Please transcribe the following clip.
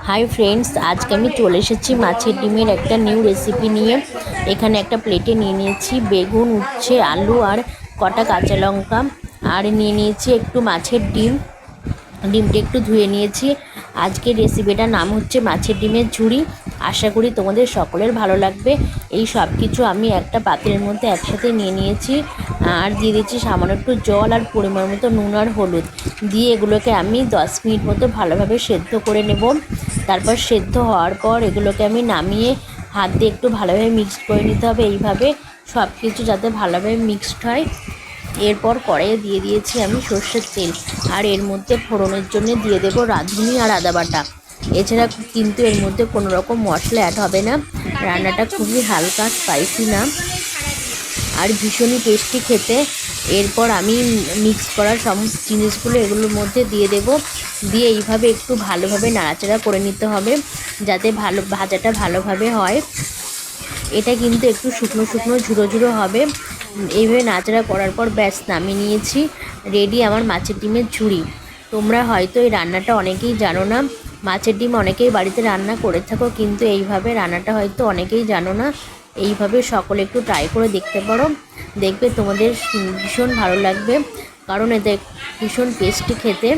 Hi friends, আজকে আমি চলে এসেছি মাছের ডিমের একটা নিউ রেসিপি নিয়ে। এখানে একটা প্লেটে নিয়ে নিয়েছি বেগুন, উচ্ছে, আলু আর কটা কাঁচা লঙ্কা, আর নিয়ে নিয়েছি একটু মাছের ডিম। ডিমটা একটু ধুয়ে নিয়েছি। আজকের রেসিপিটার নাম হচ্ছে মাছের ডিমের ঝুড়ি। আশা করি তোমাদের সকলের ভালো লাগবে। এই সব কিছু আমি একটা পাত্রের মধ্যে একসাথে নিয়ে নিয়েছি, আর দিয়ে দিচ্ছি সামান্য একটু জল আর পরিমাণ মতো নুন আর হলুদ দিয়ে এগুলোকে আমি 10 মিনিট মতো ভালোভাবে সেদ্ধ করে নেব। তারপর সেদ্ধ হওয়ার পর এগুলোকে আমি নামিয়ে হাত দিয়ে একটু ভালোভাবে মিক্সড করে নিতে হবে। এইভাবে সব কিছু যাতে ভালোভাবে মিক্সড হয়। এরপর কড়াইয়ে দিয়ে দিয়েছি আমি সর্ষের তেল, আর এর মধ্যে ফোড়নের জন্য দিয়ে দেব রাঁধুনি আর আদা বাটা। এছাড়া কিন্তু এর মধ্যে কোনো রকম মশলা অ্যাড হবে না। রান্নাটা খুবই হালকা, স্পাইসি না, আর ভীষণই টেস্টি খেতে। এরপর আমি মিক্স করার সমস্ত জিনিসগুলো এগুলোর মধ্যে দিয়ে দেব। দিয়ে এইভাবে একটু ভালোভাবে নাড়াচাড়া করে নিতে হবে যাতে ভাজাটা ভালোভাবে হয়। এটা কিন্তু একটু শুকনো শুকনো ঝুড়ো ঝুড়ো হবে। এইভাবে নাড়াচাড়া করার পর ব্যাস নামিয়ে নিয়েছি। রেডি আমার মাছের ডিমের ঝুড়ি। তোমরা হয়তো এই রান্নাটা অনেকেই জানো না। মাছের ডিম অনেকেই বাড়িতে রান্না করে থাকো, কিন্তু এইভাবে রান্নাটা হয়তো অনেকেই জানো না। এইভাবে সকলে একটু ট্রাই করে দেখতে পারো, দেখবে তোমাদের ভীষণ ভালো লাগবে, কারণ এতে ভীষণ টেস্টি খেতে।